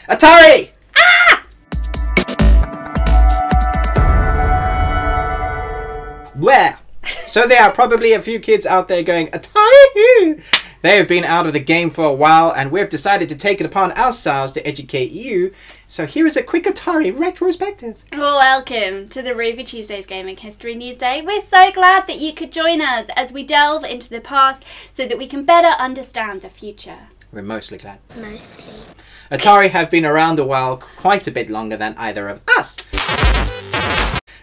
Atari! Blah! So there are probably a few kids out there going, Atari! They have been out of the game for a while, and we've decided to take it upon ourselves to educate you. So here is a quick Atari retrospective. Welcome to the Ruby Tuesdays Gaming History News Day. We're so glad that you could join us as we delve into the past so that we can better understand the future. We're mostly glad. Mostly. Atari have been around a while, quite a bit longer than either of us.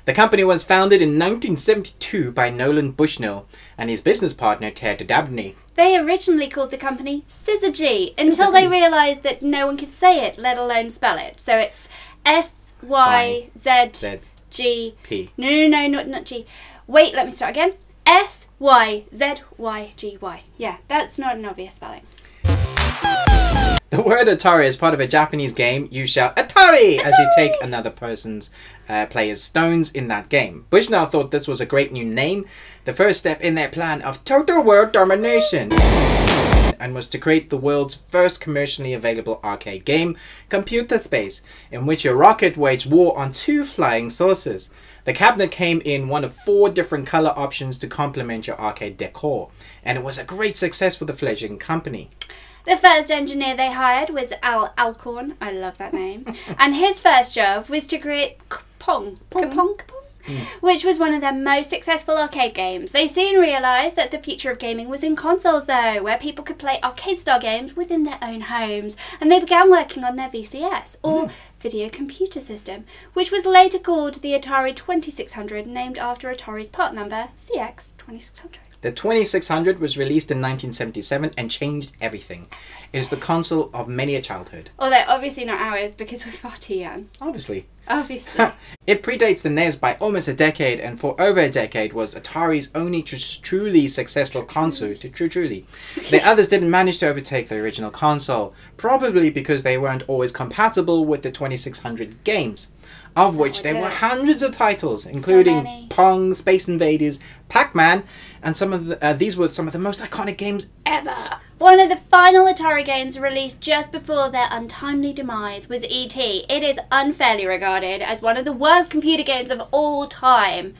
The company was founded in 1972 by Nolan Bushnell and his business partner Ted Dabney. They originally called the company Syzygy until they realised that no one could say it, let alone spell it. So it's S-Y-Z-G... No, not G. Wait, let me start again. S-Y-Z-Y-G-Y. Yeah, that's not an obvious spelling. The word Atari is part of a Japanese game. You shout Atari as you take another person's player's stones in that game. Bushnell thought this was a great new name, the first step in their plan of total world domination, and was to create the world's first commercially available arcade game, Computer Space, in which a rocket waged war on two flying saucers. The cabinet came in one of 4 different color options to complement your arcade decor, and it was a great success for the fledgling company. The first engineer they hired was Al Alcorn, I love that name, and his first job was to create Kapong, which was one of their most successful arcade games. They soon realised that the future of gaming was in consoles though, where people could play arcade-style games within their own homes, and they began working on their VCS, or Video Computer System, which was later called the Atari 2600, named after Atari's part number, CX2600. The 2600 was released in 1977 and changed everything. It is the console of many a childhood. Although obviously not ours because we're far too young. Obviously. It predates the NES by almost a decade, and for over a decade was Atari's only truly successful console. Truly. The others didn't manage to overtake the original console, probably because they weren't always compatible with the 2600 games, of which there were hundreds of titles, including Pong, Space Invaders, Pac-Man, and these were some of the most iconic games ever. One of the final Atari games released just before their untimely demise was E.T. It is unfairly regarded as one of the worst computer games of all time.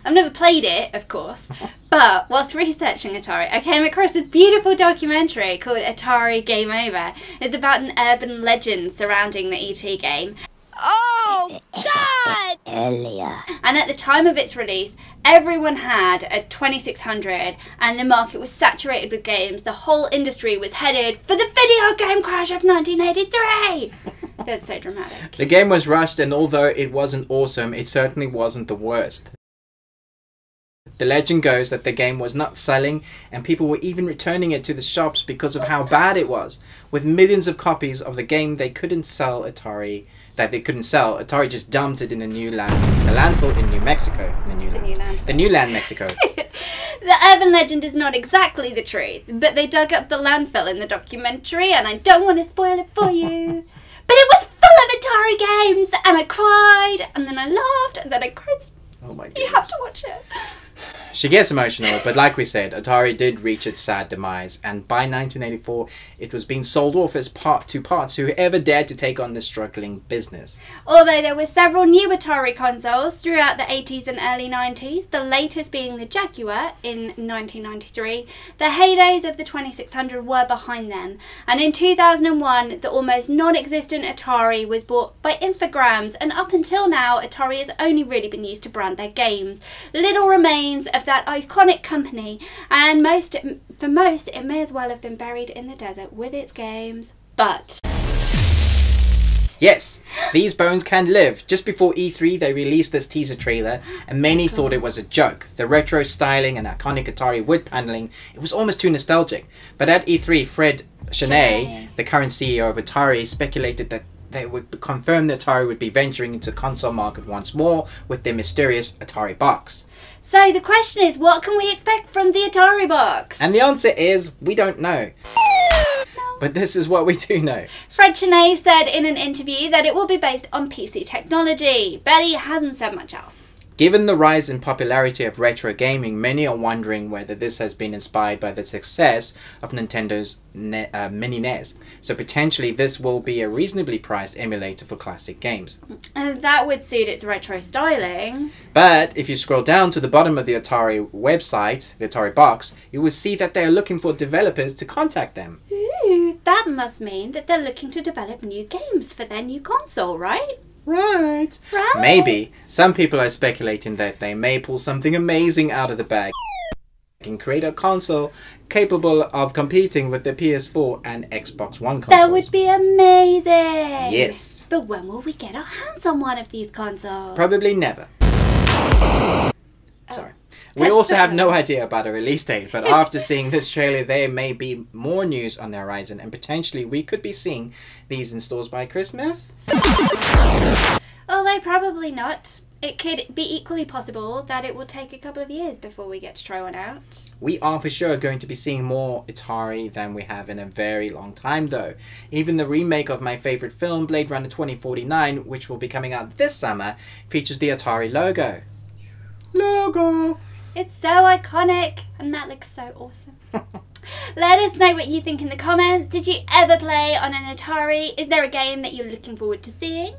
I've never played it, of course, but whilst researching Atari, I came across this beautiful documentary called Atari Game Over. It's about an urban legend surrounding the E.T. game. Oh, God! Earlier. And at the time of its release, everyone had a 2600 and the market was saturated with games. The whole industry was headed for the video game crash of 1983! That's so dramatic. The game was rushed, and although it wasn't awesome, it certainly wasn't the worst. The legend goes that the game was not selling, and people were even returning it to the shops because of how bad it was. With millions of copies of the game Atari couldn't sell, Atari just dumped it in the landfill in New Mexico. The new land, Mexico. The urban legend is not exactly the truth, but they dug up the landfill in the documentary, and I don't want to spoil it for you. But it was full of Atari games, and I cried, and then I laughed, and then I cried. Oh my goodness. You have to watch it. She gets emotional, but like we said, Atari did reach its sad demise, and by 1984 it was being sold off as to parts to whoever dared to take on the struggling business. Although there were several new Atari consoles throughout the 80s and early 90s, the latest being the Jaguar in 1993, the heydays of the 2600 were behind them, and in 2001 the almost non-existent Atari was bought by Infogrames, and up until now Atari has only really been used to brand their games. Little remains of that iconic company, and for most it may as well have been buried in the desert with its games. But yes, these bones can live. Just before E3 they released this teaser trailer, and many thought it was a joke. The retro styling and iconic Atari wood paneling, it was almost too nostalgic. But at E3, Fred Cheney, the current CEO of Atari, speculated that they would confirm that Atari would be venturing into the console market once more with their mysterious Atari Box. So the question is, what can we expect from the Atari Box? And the answer is, we don't know. But this is what we do know. Fred Cheney said in an interview that it will be based on PC technology, but he hasn't said much else. Given the rise in popularity of retro gaming, many are wondering whether this has been inspired by the success of Nintendo's Mini NES. So potentially this will be a reasonably priced emulator for classic games. That would suit its retro styling. But if you scroll down to the bottom of the Atari website, the Atari Box, you will see that they are looking for developers to contact them. Ooh, that must mean that they're looking to develop new games for their new console, right? Right. Maybe. Some people are speculating that they may pull something amazing out of the bag and create a console capable of competing with the PS4 and Xbox One consoles. That would be amazing. Yes. But when will we get our hands on one of these consoles? Probably never. Sorry. We also have no idea about a release date, but after seeing this trailer, there may be more news on the horizon, and potentially we could be seeing these in stores by Christmas. Although probably not. It could be equally possible that it will take a couple of years before we get to try one out. We are for sure going to be seeing more Atari than we have in a very long time though. Even the remake of my favourite film, Blade Runner 2049, which will be coming out this summer, features the Atari logo. Logo! It's so iconic, and that looks so awesome. Let us know what you think in the comments. Did you ever play on an Atari? Is there a game that you're looking forward to seeing?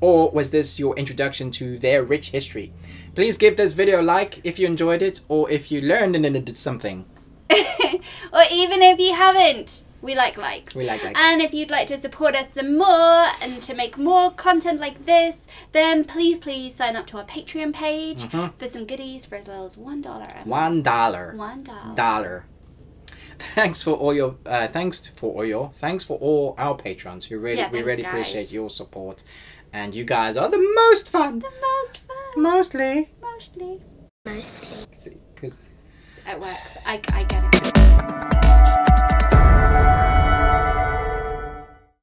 Or was this your introduction to their rich history? Please give this video a like if you enjoyed it, or if you learned and it did something. Or even if you haven't. We like likes. We like likes. And if you'd like to support us some more and to make more content like this, then please sign up to our Patreon page for some goodies for as little as $1. $1. Thanks for all your thanks for all our patrons who really really appreciate your support, and you guys are the most fun. Mostly. See, 'cause it works. I get it.